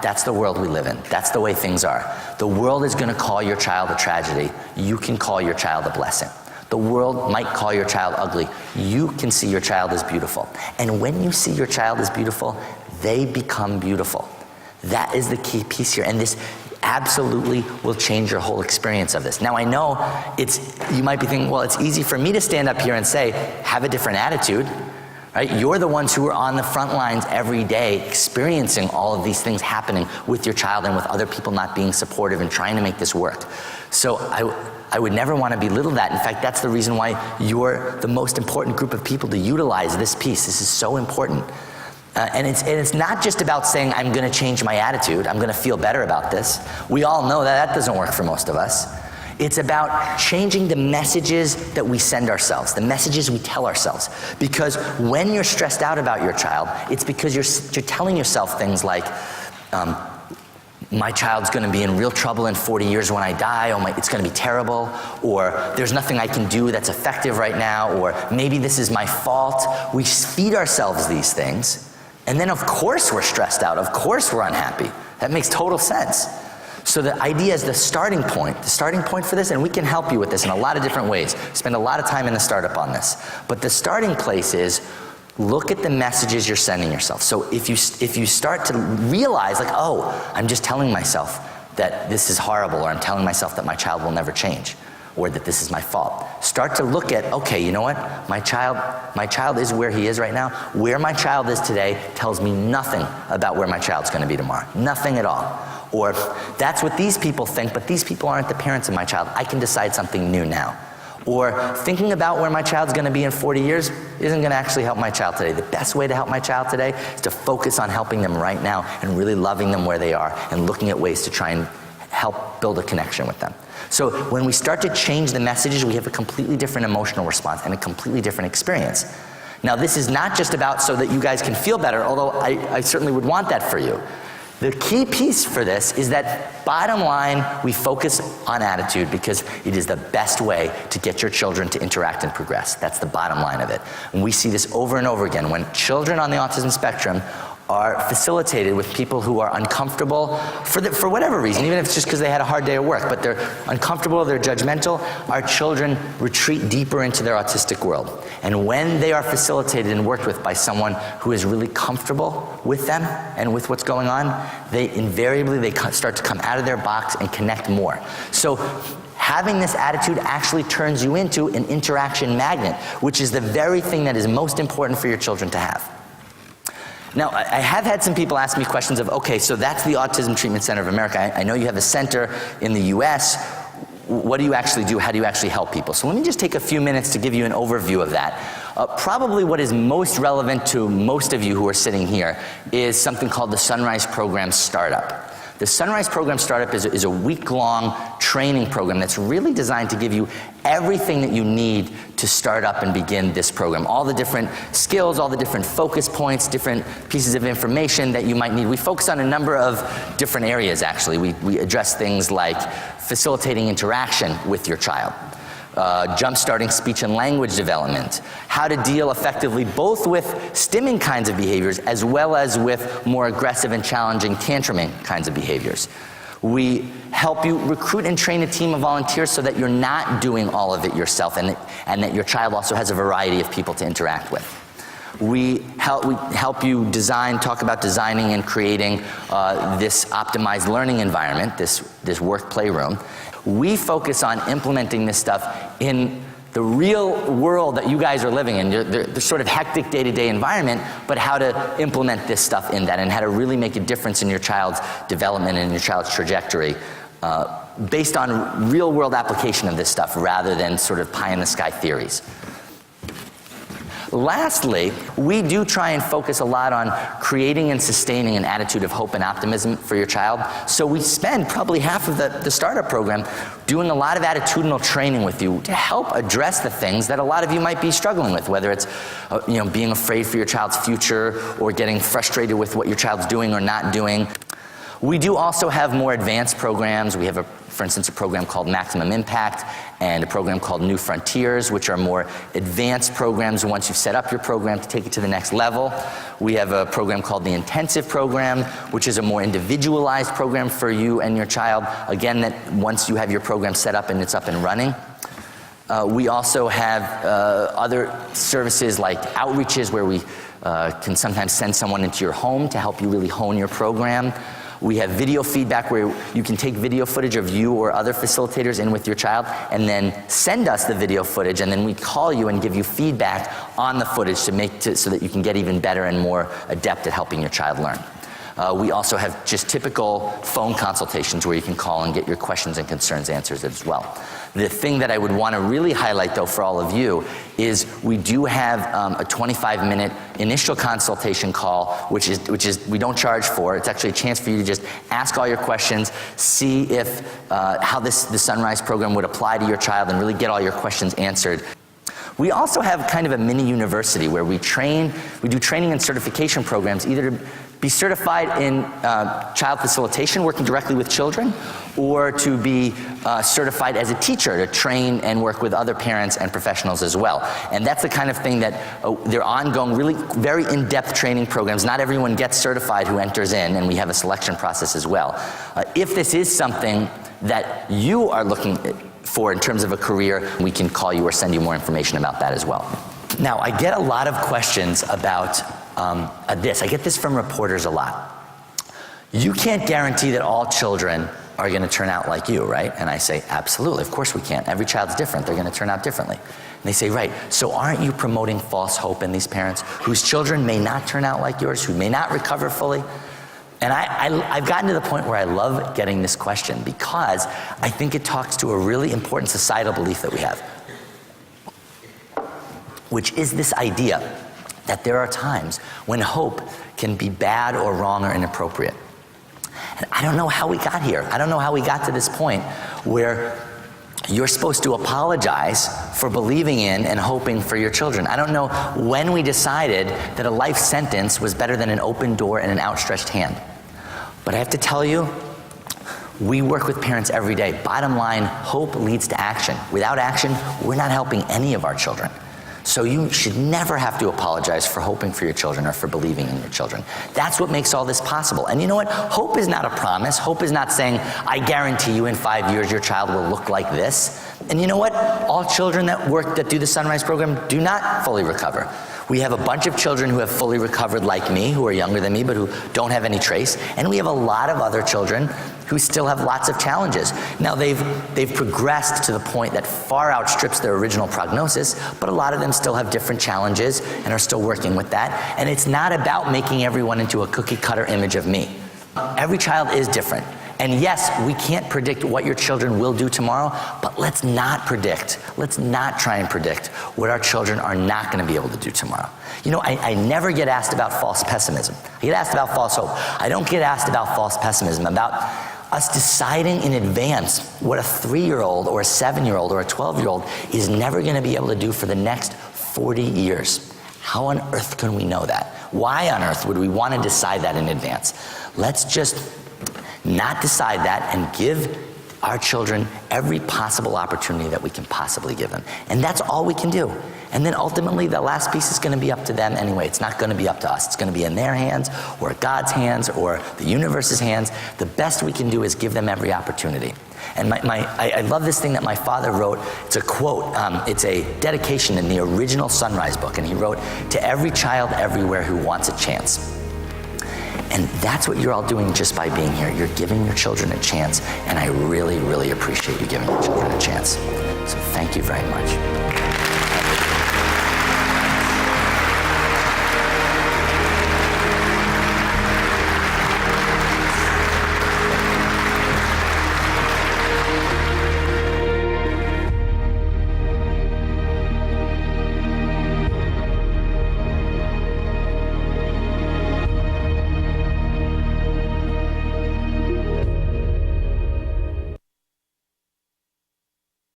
that's the world we live in. That's the way things are. The world is going to call your child a tragedy. You can call your child a blessing. The world might call your child ugly. You can see your child as beautiful. And when you see your child as beautiful, they become beautiful. That is the key piece here. And this absolutely will change your whole experience of this. Now I know you might be thinking, well, it's easy for me to stand up here and say, have a different attitude, right? You're the ones who are on the front lines every day experiencing all of these things happening with your child and with other people not being supportive and trying to make this work. So I would never want to belittle that. In fact, that's the reason why you're the most important group of people to utilize this piece. This is so important. And it's not just about saying, I'm going to change my attitude, I'm going to feel better about this. We all know that doesn't work for most of us. It's about changing the messages that we send ourselves, the messages we tell ourselves. Because when you're stressed out about your child, it's because you're telling yourself things like, my child's going to be in real trouble in 40 years when I die, it's going to be terrible, or there's nothing I can do that's effective right now, or maybe this is my fault. We feed ourselves these things. And then of course we're stressed out, of course we're unhappy. That makes total sense. So the idea is the starting point for this, and we can help you with this in a lot of different ways. Spend a lot of time in the startup on this. But the starting place is, look at the messages you're sending yourself. So if you start to realize like, oh, I'm just telling myself that this is horrible, or I'm telling myself that my child will never change, or that this is my fault. Start to look at, okay, you know what? My child is where he is right now. Where my child is today tells me nothing about where my child's going to be tomorrow. Nothing at all. Or that's what these people think, but these people aren't the parents of my child. I can decide something new now. Or thinking about where my child's going to be in 40 years isn't going to actually help my child today. The best way to help my child today is to focus on helping them right now and really loving them where they are and looking at ways to try and help build a connection with them. So when we start to change the messages, we have a completely different emotional response and a completely different experience. Now this is not just about so that you guys can feel better, although I certainly would want that for you. The key piece for this is that bottom line, we focus on attitude because it is the best way to get your children to interact and progress. That's the bottom line of it. And we see this over and over again. When children on the autism spectrum are facilitated with people who are uncomfortable for whatever reason, even if it's just because they had a hard day at work, but they're uncomfortable, they're judgmental, our children retreat deeper into their autistic world. And when they are facilitated and worked with by someone who is really comfortable with them and with what's going on, they start to come out of their box and connect more. So having this attitude actually turns you into an interaction magnet, which is the very thing that is most important for your children to have. Now, I have had some people ask me questions of, okay, so that's the Autism Treatment Center of America. I know you have a center in the US. What do you actually do? How do you actually help people? So let me just take a few minutes to give you an overview of that. Probably what is most relevant to most of you who are sitting here is something called the Sunrise Program Startup. The Sunrise Program Startup is a week-long training program that's really designed to give you everything that you need to start up and begin this program. All the different skills, all the different focus points, different pieces of information that you might need. We focus on a number of different areas, actually. We address things like facilitating interaction with your child, jump-starting speech and language development, how to deal effectively both with stimming kinds of behaviors as well as with more aggressive and challenging tantruming kinds of behaviors. We help you recruit and train a team of volunteers so that you're not doing all of it yourself and that your child also has a variety of people to interact with. We help you talk about designing and creating this optimized learning environment, this work playroom. We focus on implementing this stuff in the real world that you guys are living in, the sort of hectic day-to-day environment, but how to implement this stuff in that and how to really make a difference in your child's development and your child's trajectory based on real-world application of this stuff rather than sort of pie-in-the-sky theories. Lastly, we do try and focus a lot on creating and sustaining an attitude of hope and optimism for your child. So we spend probably half of the startup program doing a lot of attitudinal training with you to help address the things that a lot of you might be struggling with, whether it's being afraid for your child's future or getting frustrated with what your child's doing or not doing. We do also have more advanced programs. We have, for instance, a program called Maximum Impact and a program called New Frontiers, which are more advanced programs once you've set up your program to take it to the next level. We have a program called the Intensive Program, which is a more individualized program for you and your child. Again, that once you have your program set up and it's up and running. We also have other services like outreaches where we can sometimes send someone into your home to help you really hone your program. We have video feedback where you can take video footage of you or other facilitators in with your child and then send us the video footage, and then we call you and give you feedback on the footage so that you can get even better and more adept at helping your child learn. We also have just typical phone consultations where you can call and get your questions and concerns answered as well. The thing that I would want to really highlight, though, for all of you is we do have a 25-minute initial consultation call, which is we don't charge for. It's actually a chance for you to just ask all your questions, see if how the Sunrise program would apply to your child, and really get all your questions answered. We also have kind of a mini university where we do training and certification programs, either to be certified in child facilitation, working directly with children, or to be certified as a teacher to train and work with other parents and professionals as well. And that's the kind of thing that they're ongoing, really very in-depth training programs. Not everyone gets certified who enters in, and we have a selection process as well. If this is something that you are looking for in terms of a career, we can call you or send you more information about that as well. Now, I get a lot of questions about this. I get this from reporters a lot. You can't guarantee that all children are going to turn out like you, right? And I say, absolutely, of course we can't. Every child's different. They're going to turn out differently. And they say, right, so aren't you promoting false hope in these parents whose children may not turn out like yours, who may not recover fully? And I've gotten to the point where I love getting this question because I think it talks to a really important societal belief that we have, which is this idea that there are times when hope can be bad or wrong or inappropriate. And I don't know how we got here. I don't know how we got to this point where you're supposed to apologize for believing in and hoping for your children. I don't know when we decided that a life sentence was better than an open door and an outstretched hand. But I have to tell you, we work with parents every day. Bottom line, hope leads to action. Without action, we're not helping any of our children. So you should never have to apologize for hoping for your children or for believing in your children. That's what makes all this possible. And you know what? Hope is not a promise. Hope is not saying, I guarantee you in 5 years your child will look like this. And you know what? All children that do the Sunrise program do not fully recover. We have a bunch of children who have fully recovered like me, who are younger than me, but who don't have any trace. And we have a lot of other children who still have lots of challenges. Now they've progressed to the point that far outstrips their original prognosis, but a lot of them still have different challenges and are still working with that. And it's not about making everyone into a cookie cutter image of me. Every child is different. And yes, we can't predict what your children will do tomorrow, but let's not try and predict what our children are not going to be able to do tomorrow. You know, I never get asked about false pessimism. I get asked about false hope. I don't get asked about false pessimism, about us deciding in advance what a 3-year-old or a 7-year-old or a 12-year-old is never going to be able to do for the next 40 years. How on earth can we know that? Why on earth would we want to decide that in advance? Let's just not decide that and give our children every possible opportunity that we can possibly give them. And that's all we can do. And then ultimately the last piece is going to be up to them anyway. It's not going to be up to us. It's going to be in their hands or God's hands or the universe's hands. The best we can do is give them every opportunity. And I love this thing that my father wrote. It's a quote. It's a dedication in the original Sunrise book. And he wrote, "To every child everywhere who wants a chance." And that's what you're all doing just by being here. You're giving your children a chance, and I really, really appreciate you giving your children a chance. So thank you very much.